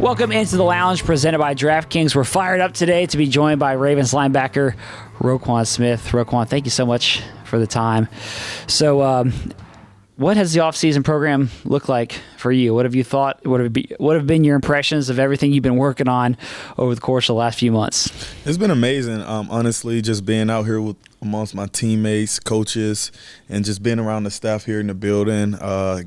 Welcome into the lounge presented by DraftKings. We're fired up today to be joined by Ravens linebacker Roquan Smith. Roquan, thank you so much for the time. So, what has the offseason program looked like for you? What have you thought? What have been your impressions of everything you've been working on over the course of the last few months? It's been amazing, honestly, just being out here amongst my teammates, coaches, and just being around the staff here in the building,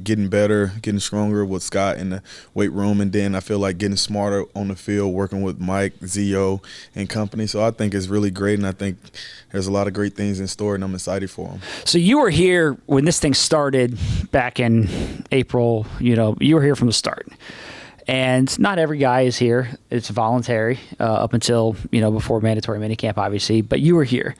getting better, getting stronger with Scott in the weight room, and then I feel like getting smarter on the field, working with Mike, Zio, and company. So I think it's really great, and I think there's a lot of great things in store, and I'm excited for them. So you were here when this thing started back in April. You were here from the start. And not every guy is here. It's voluntary up until, before mandatory minicamp, obviously. But you were here.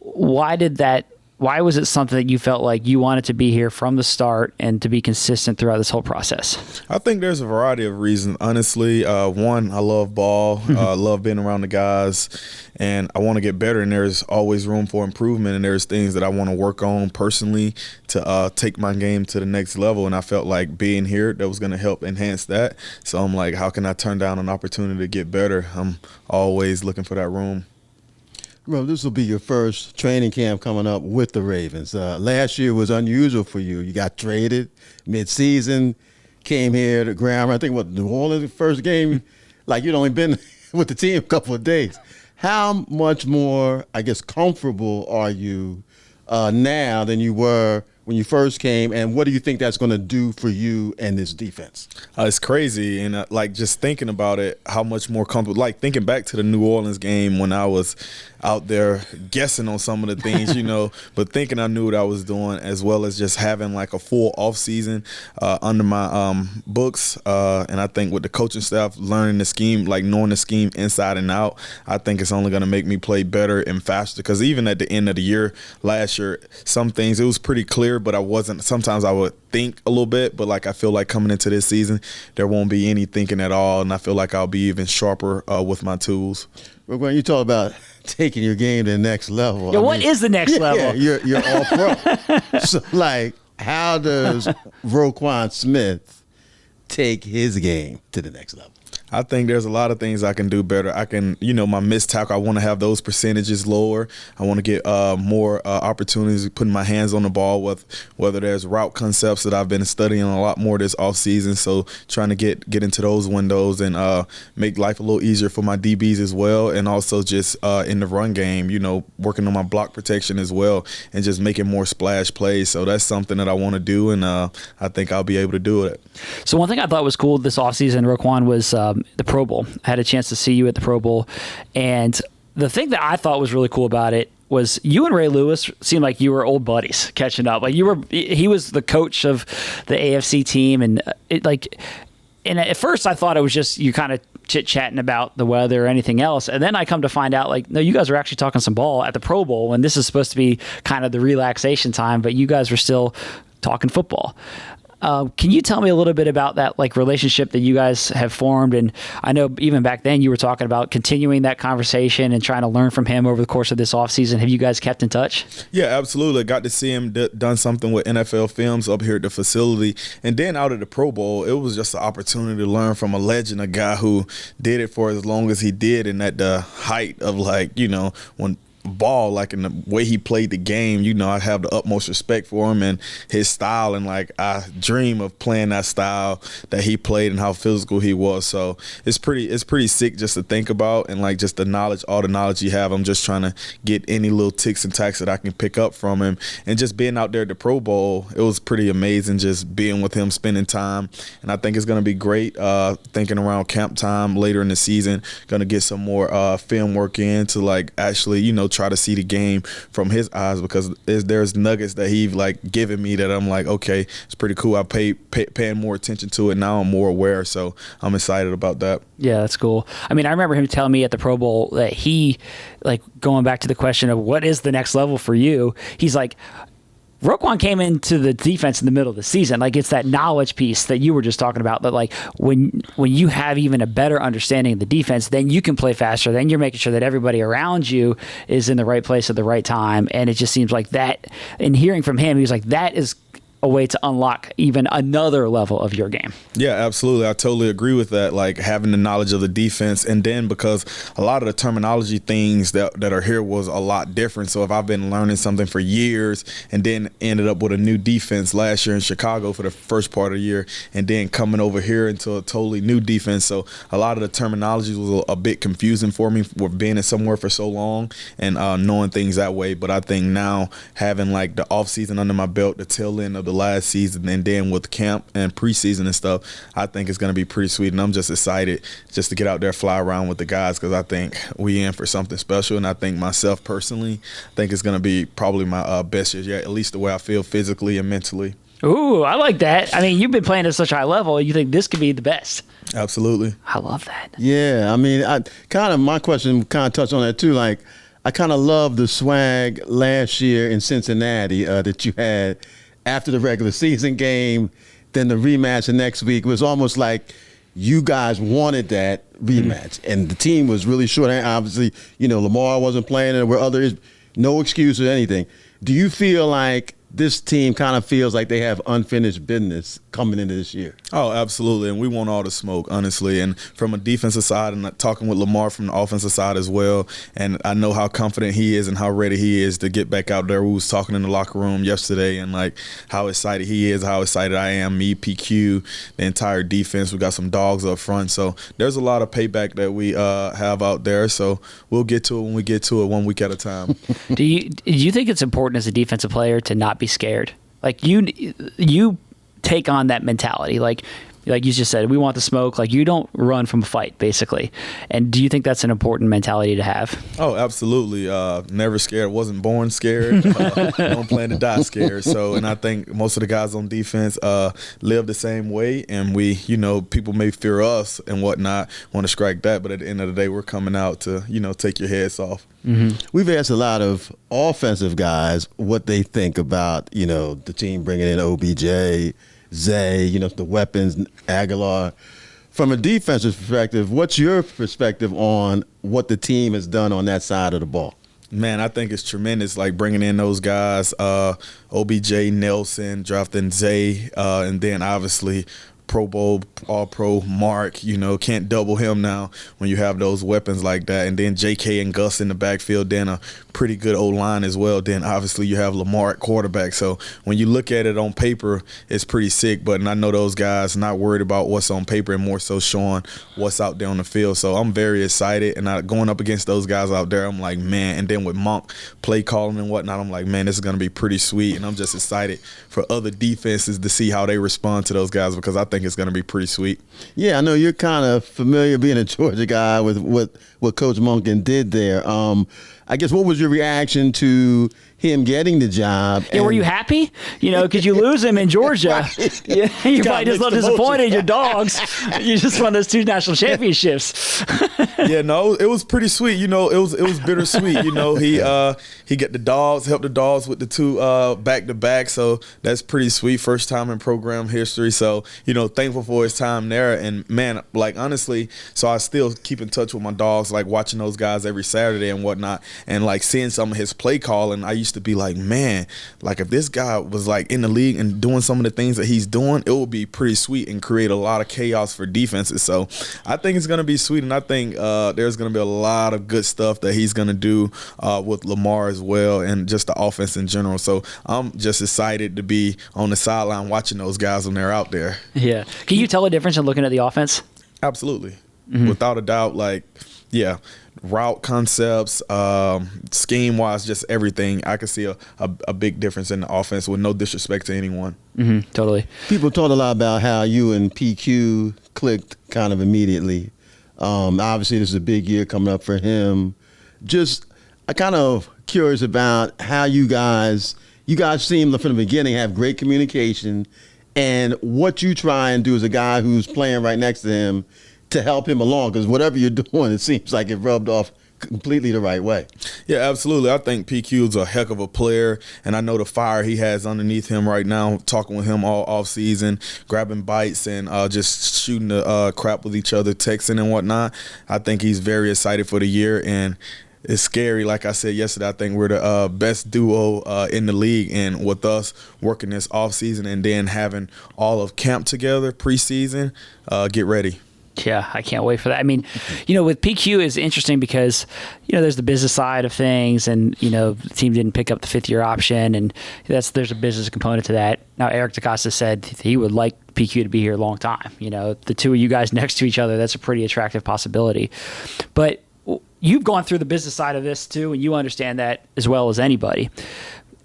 Why was it something that you felt like you wanted to be here from the start and to be consistent throughout this whole process? I think there's a variety of reasons. Honestly, one, I love ball. I love being around the guys, and I want to get better, and there's always room for improvement, and there's things that I want to work on personally to take my game to the next level, and I felt like being here, that was going to help enhance that. So I'm like, how can I turn down an opportunity to get better? I'm always looking for that room. Well, this will be your first training camp coming up with the Ravens. Last year was unusual for you. You got traded mid-season, came here to Grammar. I think, New Orleans, first game, like you'd only been with the team a couple of days. How much more, comfortable are you now than you were when you first came, and what do you think that's going to do for you and this defense? It's crazy, and just thinking about it, how much more comfortable. Like thinking back to the New Orleans game when I was out there guessing on some of the things, but thinking I knew what I was doing, as well as just having like a full off season under my books, and I think with the coaching staff learning the scheme, like knowing the scheme inside and out, I think it's only going to make me play better and faster. Because even at the end of the year last year, some things it was pretty clear, but I wasn't. Sometimes I would think a little bit, but I feel like coming into this season, there won't be any thinking at all, and I feel like I'll be even sharper with my tools. But when you talk about taking your game to the next level, what is the next level? Yeah, you're all pro. So, how does Roquan Smith take his game to the next level? I think there's a lot of things I can do better. I can, my missed tackle, I want to have those percentages lower. I want to get more opportunities putting my hands on the ball, with whether there's route concepts that I've been studying a lot more this offseason. So trying to get into those windows and make life a little easier for my DBs as well. And also just in the run game, working on my block protection as well, and just making more splash plays. So that's something that I want to do, and I think I'll be able to do it. So one thing I thought was cool this offseason, Roquan, was the Pro Bowl. I had a chance to see you at the Pro Bowl, and the thing that I thought was really cool about it was you and Ray Lewis seemed like you were old buddies catching up. He was the coach of the AFC team, and and at first I thought it was just you kind of chit-chatting about the weather or anything else, and then I come to find out no, you guys were actually talking some ball at the Pro Bowl, and this is supposed to be kind of the relaxation time, but you guys were still talking football. Can you tell me a little bit about that relationship that you guys have formed? And I know even back then you were talking about continuing that conversation and trying to learn from him over the course of this offseason. Have you guys kept in touch? Yeah, absolutely. Got to see him done something with NFL Films up here at the facility. And then out at the Pro Bowl, it was just an opportunity to learn from a legend, a guy who did it for as long as he did, and at the height of when ball, in the way he played the game, I have the utmost respect for him and his style, and I dream of playing that style that he played and how physical he was. So it's pretty sick just to think about, and just all the knowledge you have. I'm just trying to get any little ticks and tacks that I can pick up from him, and just being out there at the Pro Bowl, it was pretty amazing just being with him, spending time, and I think it's going to be great thinking around camp time later in the season, going to get some more film work in to actually try to see the game from his eyes, because there's nuggets that he's given me that I'm okay, it's pretty cool. I paying more attention to it now. I'm more aware, so I'm excited about that. Yeah, that's cool. I remember him telling me at the Pro Bowl that he, going back to the question of what is the next level for you, he's Roquan came into the defense in the middle of the season. It's that knowledge piece that you were just talking about, that when you have even a better understanding of the defense, then you can play faster. Then you're making sure that everybody around you is in the right place at the right time. And it just seems like that, and hearing from him, he was that is a way to unlock even another level of your game. Yeah, absolutely. I totally agree with that. Like having the knowledge of the defense, and then because a lot of the terminology things that are here was a lot different. So if I've been learning something for years and then ended up with a new defense last year in Chicago for the first part of the year, and then coming over here into a totally new defense. So a lot of the terminology was a bit confusing for me with being in somewhere for so long and knowing things that way. But I think now having like the off season under my belt, the tail end of the last season, and then with camp and preseason and stuff, I think it's going to be pretty sweet. And I'm just excited just to get out there, fly around with the guys, because I think we in for something special. And I think myself personally, I think it's going to be probably my best year, at least the way I feel physically and mentally. Ooh, I like that. I mean, you've been playing at such a high level. You think this could be the best? Absolutely. I love that. Yeah, I mean, my question kind of touched on that too. Like, I kind of love the swag last year in Cincinnati that you had after the regular season game, then the rematch the next week. It was almost like you guys wanted that rematch, and the team was really short. And obviously, Lamar wasn't playing, and there were others, no excuse or anything. Do you feel like this team kind of feels like they have unfinished business coming into this year? Oh, absolutely. And we want all the smoke, honestly. And from a defensive side, and talking with Lamar from the offensive side as well, and I know how confident he is and how ready he is to get back out there. We was talking in the locker room yesterday, and like how excited he is, how excited I am, me, PQ, the entire defense. We got some dogs up front. So there's a lot of payback that we have out there. So we'll get to it when we get to it, 1 week at a time. Do you think it's important as a defensive player to not be scared? Like you take on that mentality, like you just said, we want the smoke. Like, you don't run from a fight, basically. And do you think that's an important mentality to have? Oh, absolutely. Never scared. Wasn't born scared. Don't plan to die scared. So, and I think most of the guys on defense live the same way. And we, people may fear us and whatnot, want to strike that. But at the end of the day, we're coming out to, take your heads off. Mm-hmm. We've asked a lot of offensive guys what they think about, the team bringing in OBJ, Zay, the weapons, Aguilar. From a defensive perspective, what's your perspective on what the team has done on that side of the ball? Man, I think it's tremendous, like bringing in those guys, OBJ, Nelson, drafting Zay, and then obviously Pro Bowl, All-Pro Mark, can't double him now when you have those weapons like that. And then JK and Gus in the backfield, then a pretty good O-line as well. Then obviously you have Lamar at quarterback. So when you look at it on paper, it's pretty sick. But I know those guys not worried about what's on paper and more so showing what's out there on the field. So I'm very excited. And going up against those guys out there, I'm like, man. And then with Monk play calling and whatnot, I'm like, man, this is going to be pretty sweet. And I'm just excited for other defenses to see how they respond to those guys, because I think it's going to be pretty sweet. Yeah, I know you're kind of familiar being a Georgia guy with what Coach Monken did there. I guess, what was your reaction to him getting the job? Yeah, were you happy? Because you lose him in Georgia. Right. Yeah, you're probably just a little disappointed in your dogs. You just won those 2 national championships. Yeah, no, it was pretty sweet. It was bittersweet. He got the dogs, helped the dogs with the 2 back-to-back. So that's pretty sweet. First time in program history. So, thankful for his time there. And, man, like, honestly, so I still keep in touch with my dogs, like watching those guys every Saturday and whatnot. And, like, seeing some of his play calling, I used to be like, man, like, if this guy was, like, in the league and doing some of the things that he's doing, it would be pretty sweet and create a lot of chaos for defenses. So I think it's going to be sweet, and I think there's going to be a lot of good stuff that he's going to do with Lamar as well, and just the offense in general. So I'm just excited to be on the sideline watching those guys when they're out there. Yeah. Can you tell a difference in looking at the offense? Absolutely. Mm-hmm. Without a doubt, like, yeah, route concepts, scheme-wise, just everything. I can see a big difference in the offense with no disrespect to anyone. Mm-hmm, totally. People talked a lot about how you and PQ clicked kind of immediately. Obviously, this is a big year coming up for him. Just I kind of curious about how you guys seem from the beginning have great communication, and what you try and do as a guy who's playing right next to him to help him along, because whatever you're doing, it seems like it rubbed off completely the right way. Yeah, absolutely. I think PQ is a heck of a player, and I know the fire he has underneath him right now, talking with him all off season, grabbing bites and just shooting the crap with each other, texting and whatnot. I think he's very excited for the year, and it's scary. Like I said yesterday, I think we're the best duo in the league, and with us working this off season and then having all of camp together preseason, get ready. Yeah, I can't wait for that. I mean, with PQ is interesting because, there's the business side of things, and, the team didn't pick up the 5th-year option, and there's a business component to that. Now, Eric DeCosta said he would like PQ to be here a long time. The two of you guys next to each other, that's a pretty attractive possibility. But you've gone through the business side of this too, and you understand that as well as anybody.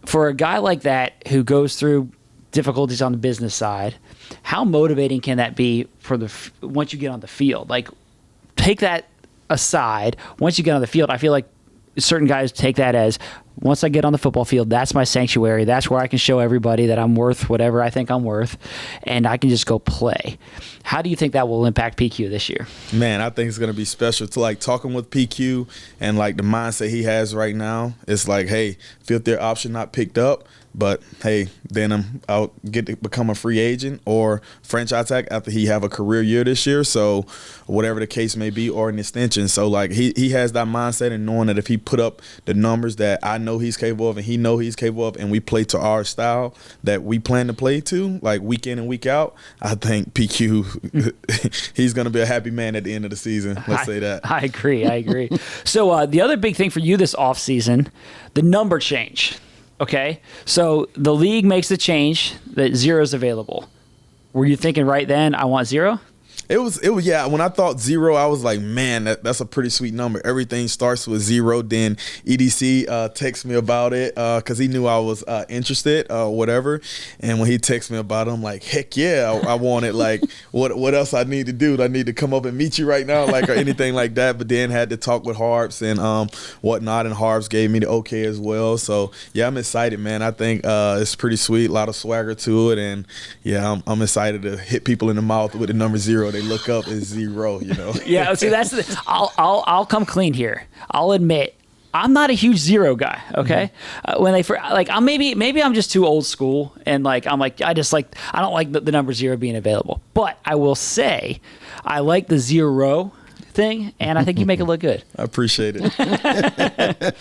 For a guy like that who goes through difficulties on the business side, how motivating can that be for once you get on the field? Like, take that aside. Once you get on the field, I feel like certain guys take that as, once I get on the football field, that's my sanctuary. That's where I can show everybody that I'm worth whatever I think I'm worth, and I can just go play. How do you think that will impact PQ this year? Man, I think it's going to be special. To talking with PQ and the mindset he has right now, it's like, hey, 5th-year option not picked up, but hey, then I'll get to become a free agent or franchise tag after he have a career year this year. So whatever the case may be, or an extension. So he has that mindset, and knowing that if he put up the numbers that I know he's capable of and he know he's capable of, and we play to our style that we plan to play to, week in and week out, I think PQ, he's going to be a happy man at the end of the season. Let's say that. I agree. So the other big thing for you this offseason, the number change. Okay, so the league makes the change that 0 is available. Were you thinking right then, I want 0? It was yeah. When I thought 0, I was like, man, that's a pretty sweet number. Everything starts with 0. Then EDC texted me about it because he knew I was interested, whatever. And when he texted me about it, I'm like, heck yeah, I want it. What else I need to do? Do I need to come up and meet you right now, or anything like that? But then had to talk with Harbs and whatnot, and Harbs gave me the okay as well. So yeah, I'm excited, man. I think it's pretty sweet, a lot of swagger to it, and yeah, I'm excited to hit people in the mouth with the number 0. They look up as 0, Yeah, see, that's I'll come clean here. I'll admit I'm not a huge 0 guy. Okay, when I'm maybe I'm just too old school, and I don't like the number 0 being available. But I will say I like the 0 thing, and I think you make it look good. I appreciate it.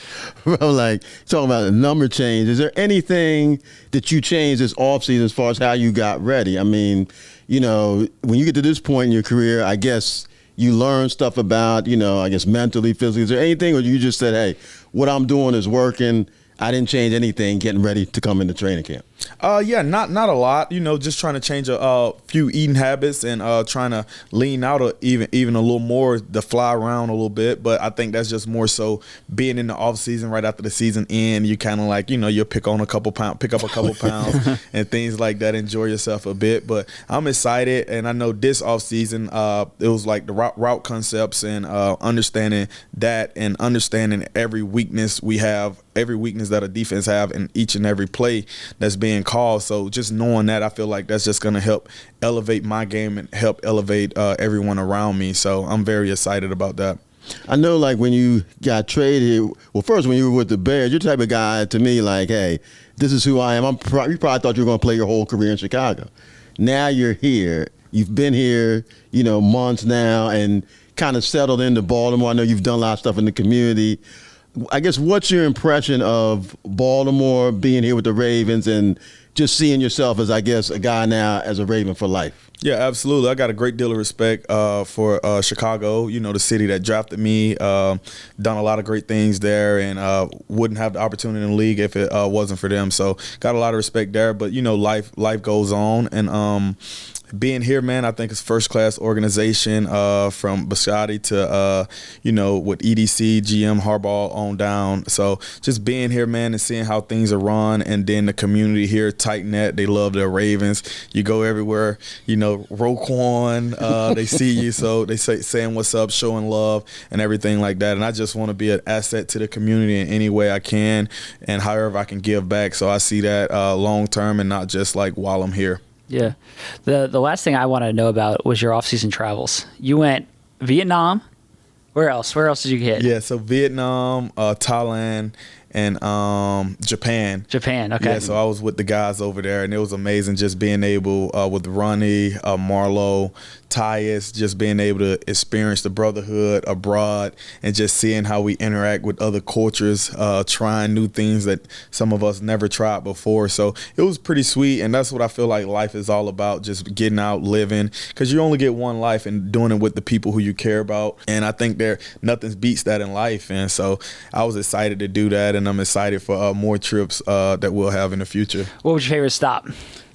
Bro, talking about the number change, is there anything that you changed this offseason as far as how you got ready? I mean, when you get to this point in your career, I guess you learn stuff about, I guess mentally, physically. Is there anything, or you just said, hey, what I'm doing is working, I didn't change anything getting ready to come into training camp? Yeah, not a lot. Just trying to change a few eating habits and trying to lean out even a little more, to fly around a little bit. But I think that's just more so being in the off season right after the season end. You kind of you'll pick up a couple pounds and things like that. Enjoy yourself a bit. But I'm excited, and I know this off season it was the route concepts and understanding that, and understanding every weakness we have, every weakness that a defense have in each and every play that's being called. So just knowing that, I feel like that's just going to help elevate my game and help elevate everyone around me. So I'm very excited about that. I know, when you got traded, well, first when you were with the Bears, you're the type of guy to me, hey, this is who I am. You probably thought you were going to play your whole career in Chicago. Now you're here. You've been here, months now, and kind of settled into Baltimore. I know you've done a lot of stuff in the community. I guess, what's your impression of Baltimore, being here with the Ravens, and just seeing yourself as, I guess, a guy now as a Raven for life? Yeah, absolutely. I got a great deal of respect for Chicago, the city that drafted me, done a lot of great things there, and wouldn't have the opportunity in the league if it wasn't for them. So got a lot of respect there. But, life goes on. And being here, man, I think it's first-class organization from Biscotti to, with EDC, GM, Harbaugh on down. So just being here, man, and seeing how things are run, and then the community here, tight-knit. They love their Ravens. You go everywhere, Roquan, they see you, so they saying what's up, showing love, and everything like that. And I just want to be an asset to the community in any way I can, and however I can give back. So I see that long-term, and not just while I'm here. Yeah. The last thing I wanted to know about was your off-season travels. You went Vietnam. Where else? Where else did you hit? Yeah, so Vietnam, Thailand, and Japan. Japan, okay. Yeah, so I was with the guys over there, and it was amazing just being able, with Ronnie, Marlo, Tyus, just being able to experience the brotherhood abroad and just seeing how we interact with other cultures, trying new things that some of us never tried before. So it was pretty sweet, and that's what I feel like life is all about, just getting out, living, because you only get one life and doing it with the people who you care about. And I think nothing beats that in life. And so I was excited to do that, and I'm excited for more trips that we'll have in the future. What was your favorite stop?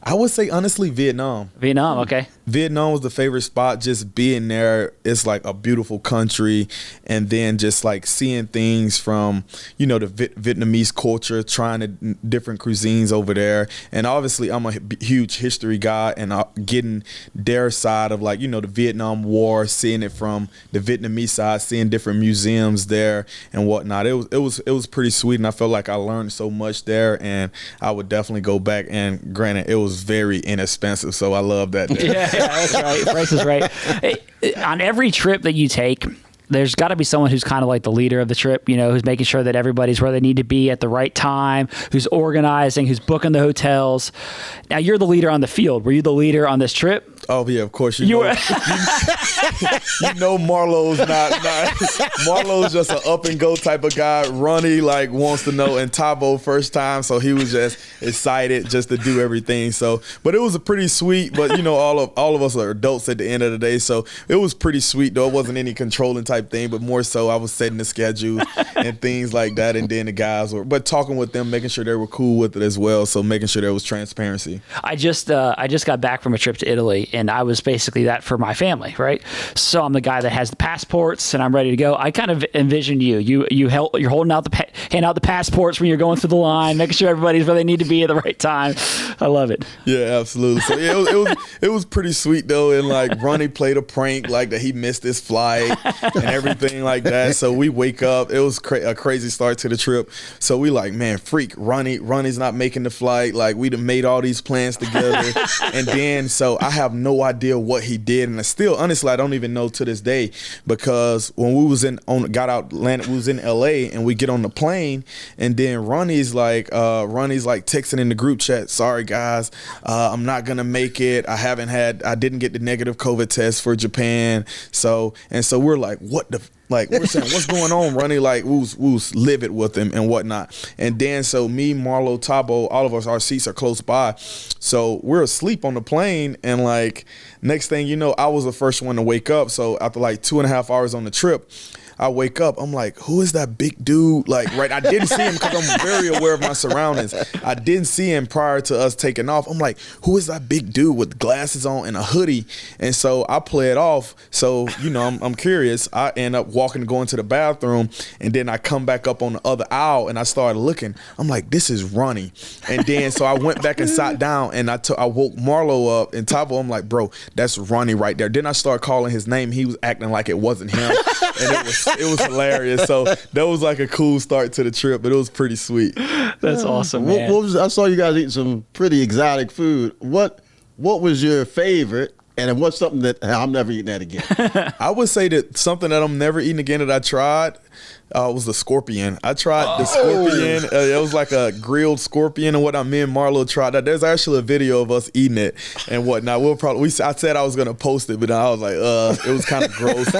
I would say, honestly, Vietnam. Vietnam, okay. Vietnam was the favorite spot, just being there. It's like a beautiful country. And then just like seeing things from, the Vietnamese culture, trying different cuisines over there. And obviously, I'm a huge history guy, and getting their side of the Vietnam War, seeing it from the Vietnamese side, seeing different museums there and whatnot. It was pretty sweet, and I felt like I learned so much there, and I would definitely go back. And granted, it was very inexpensive, so I love that. Yeah, that's right. Price is right. On every trip that you take, there's got to be someone who's kind of like the leader of the trip, who's making sure that everybody's where they need to be at the right time, who's organizing, who's booking the hotels. Now, you're the leader on the field. Were you the leader on this trip? Oh yeah, of course. You know Marlo's not Marlo's just an up and go type of guy. Ronnie wants to know, and Tabo first time, so he was just excited just to do everything. So, but it was a pretty sweet. But all of us are adults at the end of the day, so it was pretty sweet though. It wasn't any controlling type thing, but more so I was setting the schedule and things like that, and then the guys were, but talking with them, making sure they were cool with it as well. So making sure there was transparency. I just got back from a trip to Italy, and I was basically that for my family, right? So I'm the guy that has the passports, and I'm ready to go. I kind of envision you're holding out handing out the passports when you're going through the line, making sure everybody's where they need to be at the right time. I love it. Yeah, absolutely. So yeah, it was pretty sweet though, and Ronnie played a prank that he missed his flight and everything like that. So we wake up. It was a crazy start to the trip. So we man, freak, Ronnie's not making the flight. We done made all these plans together, and then so I have no idea what he did, and honestly, I don't even know to this day, because when we was landed, we was in LA, and we get on the plane, and then Ronnie's texting in the group chat, sorry guys, I'm not gonna make it. I didn't get the negative COVID test for Japan. So we're what the we're saying, what's going on, Ronnie? We was livid with him and whatnot. And then so me, Marlo, Tabo, all of us, our seats are close by. So we're asleep on the plane, and next thing you know, I was the first one to wake up. So after 2.5 hours on the trip, I wake up, I'm who is that big dude? Right, I didn't see him because I'm very aware of my surroundings. I didn't see him prior to us taking off. I'm who is that big dude with glasses on and a hoodie? And so I play it off. So, I'm curious. I end up going to the bathroom, and then I come back up on the other aisle, and I started looking. I'm this is Ronnie. And then so I went back and sat down, and I woke Marlo up, and Tabo, I'm bro, that's Ronnie right there. Then I started calling his name. He was acting like it wasn't him. And it was hilarious. So that was a cool start to the trip, but it was pretty sweet. That's awesome, man. I saw you guys eating some pretty exotic food. What was your favorite? And what's something that I'm never eating that again? I would say that something that I'm never eating again that I tried was the scorpion. I tried the scorpion. It was a grilled scorpion, and me and Marlo tried that. There's actually a video of us eating it and whatnot. I said I was gonna post it, but I was it was kind of gross.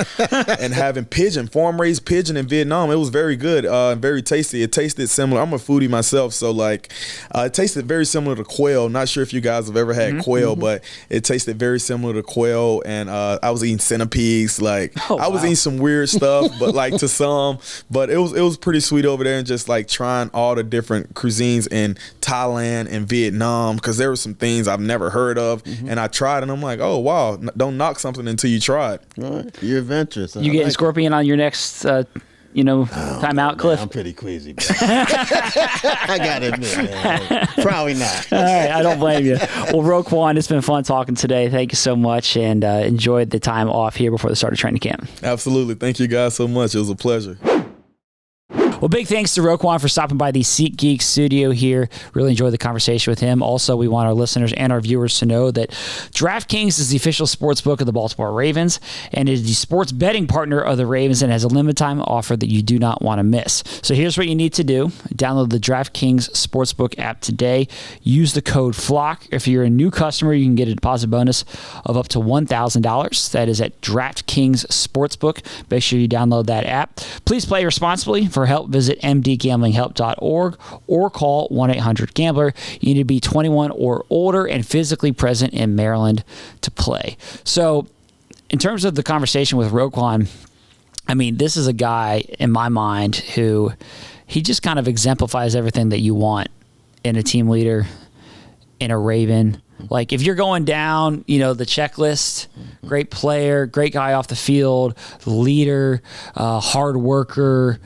And having farm-raised pigeon in Vietnam, it was very good, very tasty. It tasted similar. I'm a foodie myself, so it tasted very similar to quail. Not sure if you guys have ever had quail, but it tasted very similar to quail. And I was eating centipedes. I was eating some weird stuff, but to some. But it was pretty sweet over there, and just trying all the different cuisines in Thailand and Vietnam, because there were some things I've never heard of, and I tried, and I'm oh wow, don't knock something until you try it. All right, you're adventurous. You getting scorpion on your next time out, Cliff? I'm pretty queasy. I gotta admit, man. Probably not. All right, I don't blame you. Well, Roquan, it's been fun talking today. Thank you so much, and enjoyed the time off here before the start of training camp. Absolutely. Thank you guys so much. It was a pleasure. Well, big thanks to Roquan for stopping by the SeatGeek studio here. Really enjoyed the conversation with him. Also, we want our listeners and our viewers to know that DraftKings is the official sports book of the Baltimore Ravens and is the sports betting partner of the Ravens and has a limited time offer that you do not want to miss. So here's what you need to do. Download the DraftKings Sportsbook app today. Use the code FLOCK. If you're a new customer, you can get a deposit bonus of up to $1,000. That is at DraftKings Sportsbook. Make sure you download that app. Please play responsibly. For help, visit mdgamblinghelp.org or call 1-800-GAMBLER. You need to be 21 or older and physically present in Maryland to play. So in terms of the conversation with Roquan, I mean, this is a guy in my mind who he just kind of exemplifies everything that you want in a team leader, in a Raven. Like if you're going down, the checklist, great player, great guy off the field, leader, hard worker,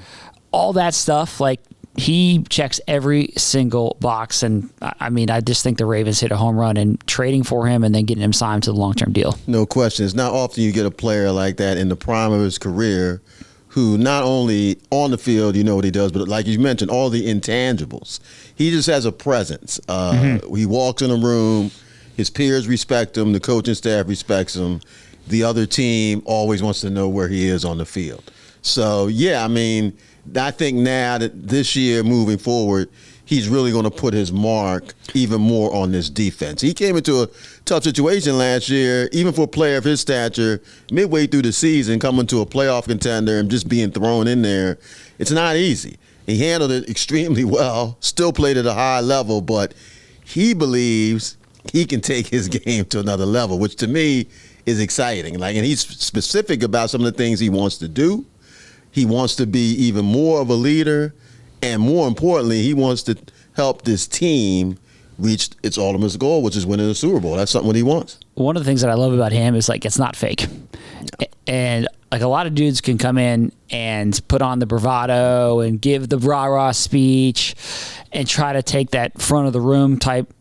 all that stuff, like he checks every single box. And I mean, I just think the Ravens hit a home run in trading for him and then getting him signed to the long-term deal. No question. It's not often you get a player like that in the prime of his career who not only on the field, what he does, but like you mentioned, all the intangibles. He just has a presence. He walks in a room, his peers respect him, the coaching staff respects him. The other team always wants to know where he is on the field. So, yeah, I mean, I think now that this year moving forward, he's really going to put his mark even more on this defense. He came into a tough situation last year, even for a player of his stature, midway through the season, coming to a playoff contender and just being thrown in there. It's not easy. He handled it extremely well, still played at a high level, but he believes he can take his game to another level, which to me is exciting. And he's specific about some of the things he wants to do. He wants to be even more of a leader, and more importantly, he wants to help this team reach its ultimate goal, which is winning the Super Bowl. That's something that he wants. One of the things that I love about him is it's not fake. And a lot of dudes can come in and put on the bravado and give the rah-rah speech and try to take that front of the room type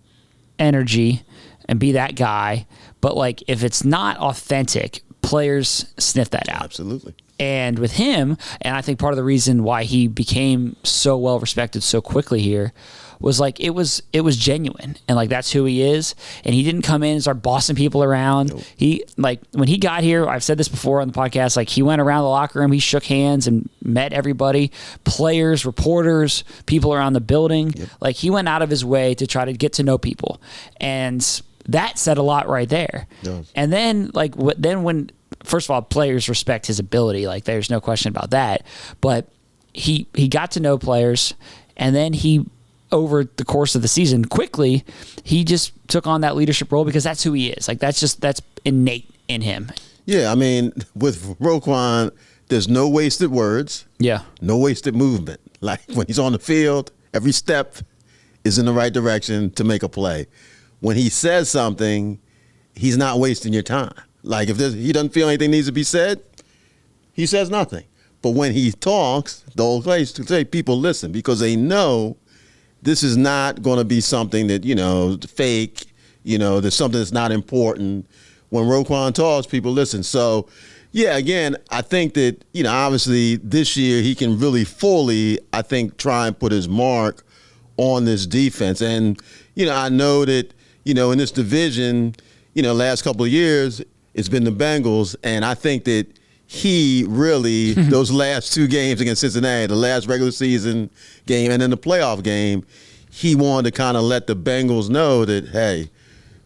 energy and be that guy. But if it's not authentic, players sniff that out. Absolutely. And with him, and I think part of the reason why he became so well respected so quickly here was it was genuine, and that's who he is. And he didn't come in and start bossing people around. Nope. He when he got here, I've said this before on the podcast, he went around the locker room, he shook hands and met everybody, players, reporters, people around the building. Yep. He went out of his way to try to get to know people, and that said a lot right there. Yes. And then when first of all, players respect his ability. There's no question about that. But he got to know players, and then he, over the course of the season, quickly, he just took on that leadership role because that's who he is. That's innate in him. Yeah, I mean, with Roquan, there's no wasted words. Yeah. No wasted movement. When he's on the field, every step is in the right direction to make a play. When he says something, he's not wasting your time. If he doesn't feel anything needs to be said, he says nothing. But when he talks, the old place to say people listen because they know this is not going to be something that, fake, there's something that's not important. When Roquan talks, people listen. So, yeah, again, I think that, obviously this year he can really fully, I think, try and put his mark on this defense. And, I know that, in this division, last couple of years, it's been the Bengals, and I think that he really, those last two games against Cincinnati, the last regular season game and then the playoff game, he wanted to kind of let the Bengals know that, hey,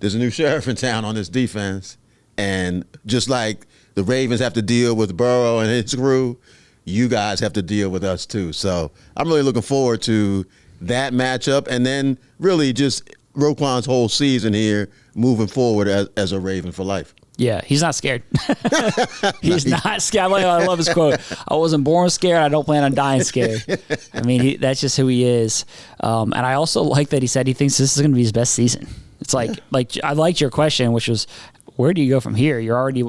there's a new sheriff in town on this defense, and just like the Ravens have to deal with Burrow and his crew, you guys have to deal with us too. So I'm really looking forward to that matchup, and then really just Roquan's whole season here moving forward as a Raven for life. Yeah, he's not scared. He's not scared. I love his quote. I wasn't born scared. I don't plan on dying scared. I mean, that's just who he is. And I also like that he said he thinks this is going to be his best season. It's I liked your question, which was, where do you go from here? You're already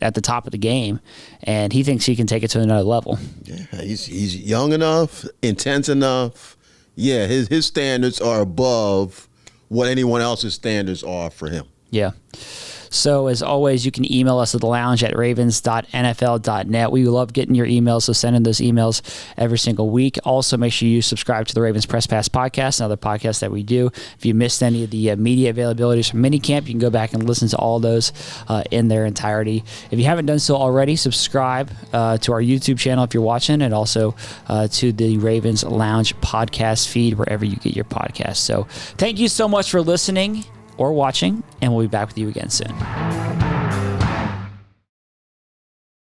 at the top of the game, and he thinks he can take it to another level. Yeah, he's young enough, intense enough. Yeah, his standards are above what anyone else's standards are for him. Yeah. So as always, you can email us at thelounge@ravens.nfl.net. We love getting your emails, so send in those emails every single week. Also, make sure you subscribe to the Ravens Press Pass podcast, another podcast that we do. If you missed any of the media availabilities from minicamp, you can go back and listen to all those in their entirety. If you haven't done so already, subscribe to our YouTube channel if you're watching, and also to the Ravens Lounge podcast feed wherever you get your podcasts. So thank you so much for listening or watching, and we'll be back with you again soon.